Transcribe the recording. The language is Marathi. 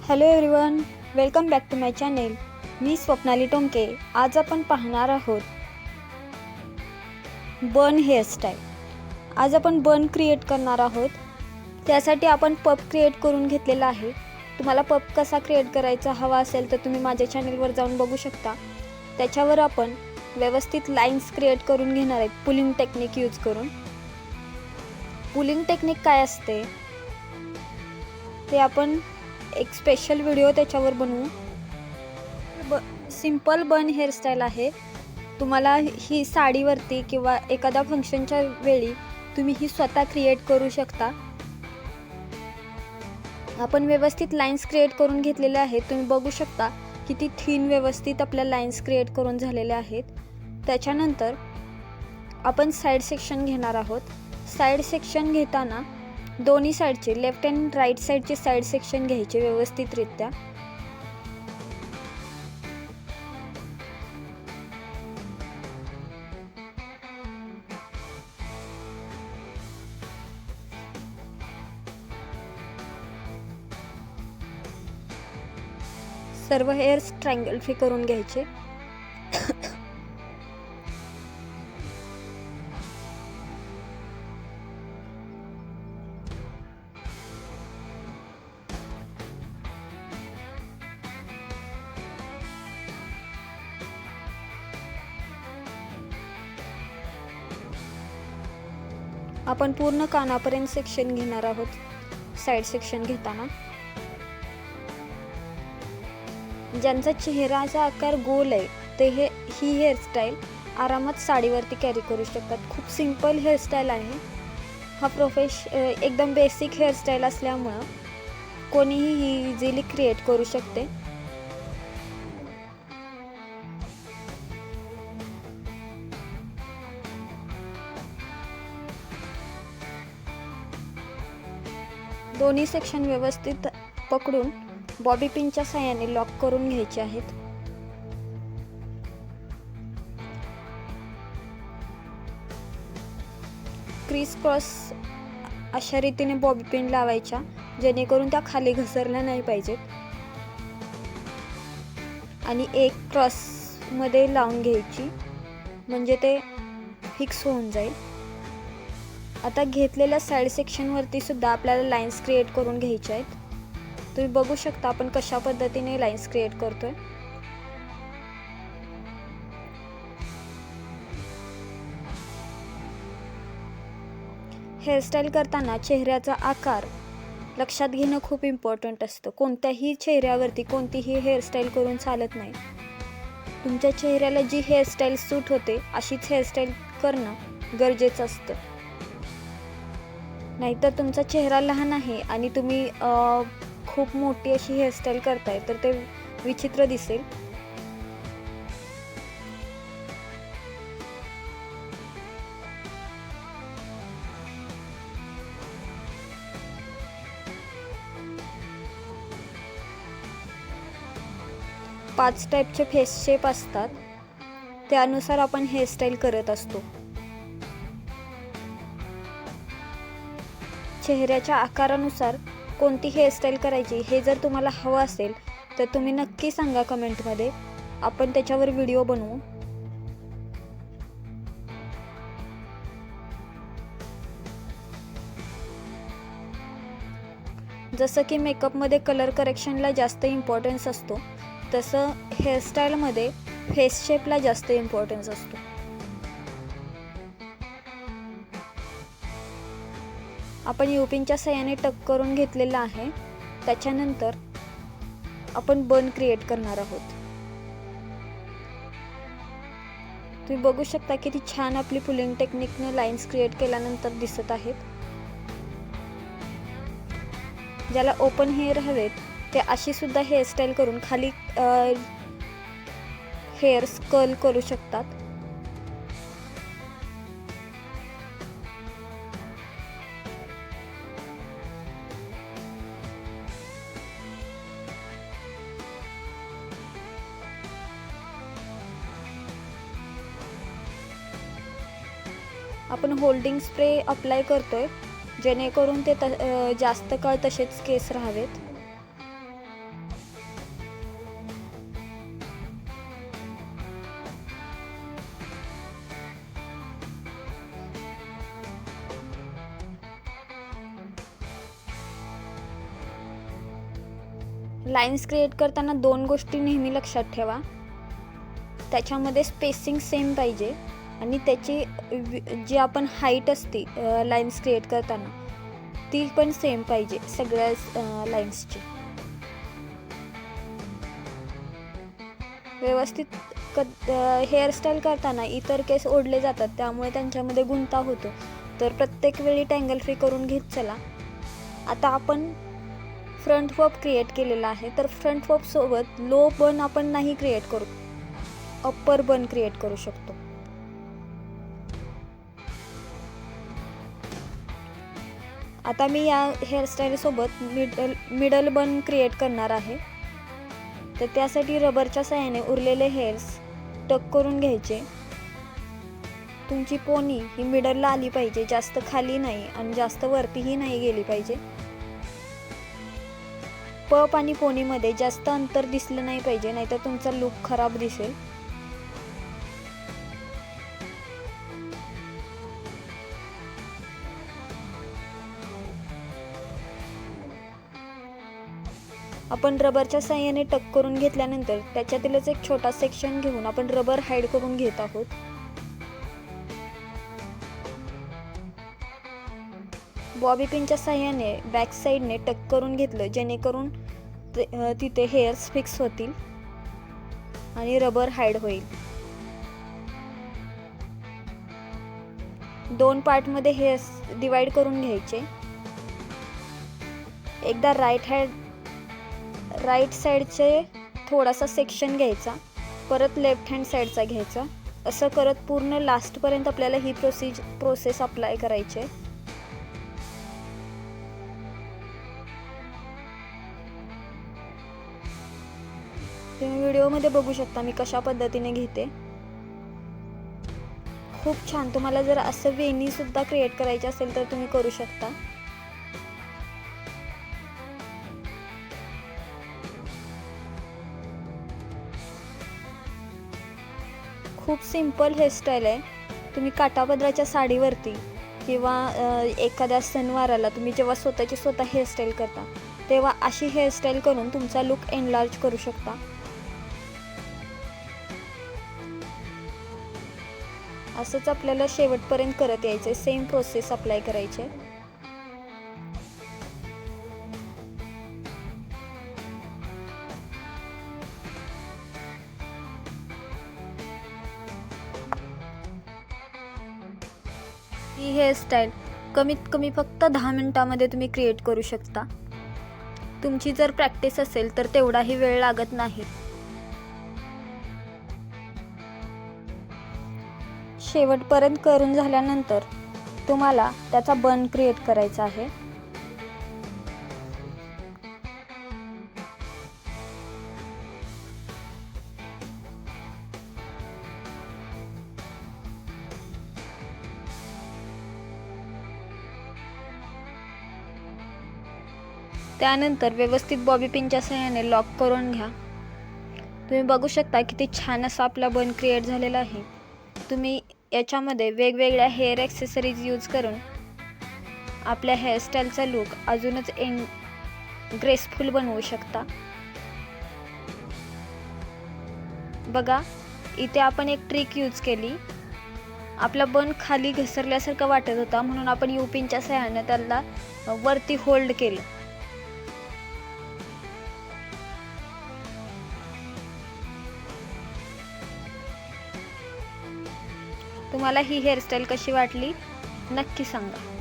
Hello everyone, welcome back to my channel. मी स्वप्नाली टोमके. आज आपण पाहणार आहोत बन हेअरस्टाईल. आज आपण बन क्रिएट करणार आहोत. त्यासाठी आपण पफ क्रिएट करून घेतलेला आहे. तुम्हाला पफ कसा क्रिएट करायचा हवा असेल तर तुम्ही माझ्या चॅनेलवर जाऊन बघू शकता. त्याच्यावर आपण व्यवस्थित लाईन्स क्रिएट करून घेणार आहेत पुलिंग टेक्निक यूज करून. पुलिंग टेक्निक काय असते ते आपण एक स्पेशल व्हिडिओ त्याच्यावर बनवू. सिंपल बन हेअरस्टाईल आहे. तुम्हाला ही साडीवरती किंवा एखाद्या फंक्शनच्या वेळी तुम्ही ही स्वतः क्रिएट करू शकता. आपण व्यवस्थित लाईन्स क्रिएट करून घेतलेले आहेत. तुम्ही बघू शकता किती थिन व्यवस्थित आपल्या लाईन्स क्रिएट करून झालेल्या आहेत. त्याच्यानंतर आपण साईड सेक्शन घेणार आहोत. साईड सेक्शन घेताना दोन्ही साईडचे लेफ्ट अँड राईट साईडचे साईड सेक्शन घ्यायचे व्यवस्थितरित्या. सर्व हेअर्स ट्रायंगल फ्री करून घ्यायचे. आपण पूर्ण कानापर्यंत सेक्शन घेणार आहोत. साईड सेक्शन घेताना ज्यांचा चेहऱ्याचा आकार गोल आहे ते ही हेअरस्टाईल आरामात साडीवरती कॅरी करू शकतात. खूप सिंपल हेअरस्टाईल आहे. हा एकदम बेसिक हेअरस्टाईल असल्यामुळं कोणीही ही इझिली क्रिएट करू शकते. दोन्ही सेक्शन व्यवस्थित पकडून बॉबी पिनच्या साहाय्याने लॉक करून घ्यायचे आहेत. क्रीस क्रॉस अशा रीतीने बॉबी पिन लावायच्या जेणेकरून त्या खाली घसरल्या नाही पाहिजेत. आणि एक क्रॉस मध्ये लावून घ्यायची म्हणजे ते फिक्स होऊन जाईल. आता घेतलेल्या साईड सेक्शनवरती सुद्धा आपल्याला लाईन्स क्रिएट करून घ्यायच्या आहेत. तुम्ही बघू शकता आपण कशा पद्धतीने लाईन्स क्रिएट करतोय. हेअरस्टाईल करताना चेहऱ्याचा आकार लक्षात घेणं खूप इम्पॉर्टंट असतं. कोणत्याही चेहऱ्यावरती कोणतीही हेअरस्टाईल करून चालत नाही. तुमच्या चेहऱ्याला जी हेअरस्टाईल सूट होते अशीच हेअरस्टाईल करणं गरजेचं असतं. नाहीतर तुमचा चेहरा लहान आहे आणि तुम्ही खूप मोठी अशी हेअरस्टाईल करताय तर ते विचित्र दिसेल. पाच टाईपचे फेस शेप असतात त्यानुसार आपण हेअरस्टाईल करत असतो. चेहऱ्याच्या आकारानुसार कोणती हेअरस्टाईल करायची हे जर तुम्हाला हवं असेल तर तुम्ही नक्की सांगा कमेंटमध्ये. आपण त्याच्यावर व्हिडिओ बनवू. जसं की मेकअपमध्ये कलर करेक्शनला जास्त इम्पॉर्टन्स असतो तसं हेअरस्टाईलमध्ये फेस शेपला जास्त इम्पॉर्टन्स असतो. आपण युपिनच्या साहाय्याने टक करून घेतलेला आहे. त्याच्यानंतर आपण बन क्रिएट करणार आहोत. तुम्ही बघू शकता किती छान आपली पुलिंग टेक्निकने लाईन्स क्रिएट केल्यानंतर दिसत आहेत. ज्याला ओपन हेअर हवेत ते अशी सुद्धा हेअरस्टाईल करून खाली हेअर्स कर्ल करू शकतात. आपण होल्डिंग स्प्रे अप्लाय करतोय जेणेकरून ते जास्त काळ तसेच केस राहावेत. लाईन्स क्रिएट करताना 2 गोष्टी नेहमी लक्षात ठेवा. त्याच्यामध्ये स्पेसिंग सेम पाहिजे आणि त्याची जी आपण हाईट असते लाईन्स क्रिएट करताना ती पण सेम पाहिजे सगळ्या लाईन्सची. व्यवस्थित हेअरस्टाईल करताना इतर केस ओढले जातात, त्यामुळे त्यांच्यामध्ये गुंता होतो. तर प्रत्येक वेळी टँगल फ्री करून घेत चला. आता आपण फ्रंट पप क्रिएट केलेला आहे, तर फ्रंट पपसोबत लो बन आपण नाही क्रिएट करू, अप्पर बन क्रिएट करू शकतो. आता मी या हेअरस्टाईलसोबत मिडल बन क्रिएट करणार आहे. तर त्यासाठी रबरच्या साहाय्याने उरलेले हेअर्स टक करून घ्यायचे. तुमची पोनी ही मिडलला आली पाहिजे, जास्त खाली नाही आणि जास्त वरतीही नाही गेली पाहिजे. पप आणि पोनीमध्ये जास्त अंतर दिसलं नाही पाहिजे, नाहीतर तुमचा लुक खराब दिसेल. आपण रबरच्या साहाय्याने टक करून घेतल्यानंतर त्याच्यातीलच एक छोटा सेक्शन घेऊन आपण रबर हाईड करून घेत आहोत. बॉबी पिनच्या साहाय्याने बॅक साईडने टक करून घेतलं, जेणेकरून तिथे हेअर्स फिक्स होतील आणि रबर हाईड होईल. 2 पार्टमध्ये हेअर्स डिवाइड करून घ्यायचे. एकदा राईट साईडचे थोडासा सेक्शन घ्यायचा, परत लेफ्ट हँड साईडचा घ्यायचा. असं करत पूर्ण लास्टपर्यंत आपल्याला ही प्रोसेस अप्लाय करायची आहे. तुम्ही व्हिडिओमध्ये बघू शकता मी कशा पद्धतीने घेते. खूप छान. तुम्हाला जर असं वेणी सुद्धा क्रिएट करायची असेल तर तुम्ही करू शकता. खूप सिंपल हेअरस्टाईल आहे. तुम्ही काठापदराच्या साडीवरती किंवा एखाद्या सणवाराला तुम्ही जेव्हा स्वतः हेअरस्टाईल करता तेव्हा अशी हेअरस्टाईल करून तुमचा लुक एनलार्ज करू शकता. असंच आपल्याला शेवटपर्यंत करत यायचे, सेम प्रोसेस अप्लाय करायचे. ही हेअरस्टाईल कमीत कमी फक्त 10 मिनिटांमध्ये तुम्ही क्रिएट करू शकता. तुमची जर प्रॅक्टिस असेल तर तेवढाही वेळ लागत नाही. शेवटपर्यंत करून झाल्यानंतर तुम्हाला त्याचा बन क्रिएट करायचा आहे. त्यानंतर व्यवस्थित बॉबी पिनच्या सहाय्याने लॉक करून घ्या. तुम्ही बघू शकता किती छान असा आपला बन क्रिएट झालेला आहे. तुम्ही याच्यामध्ये वेगवेगळ्या हेअर ॲक्सेसरीज यूज करून आपल्या हेअरस्टाईलचा लुक अजूनच ग्रेसफुल बनवू शकता. बघा, इथे आपण एक ट्रिक यूज केली. आपला बन खाली घसरल्यासारखं वाटत होता, म्हणून आपण यू पिनच्या सहाय्याने त्याला वरती होल्ड केलं. तुम्हाला ही हेअरस्टाईल कशी वाटली नक्की सांगा.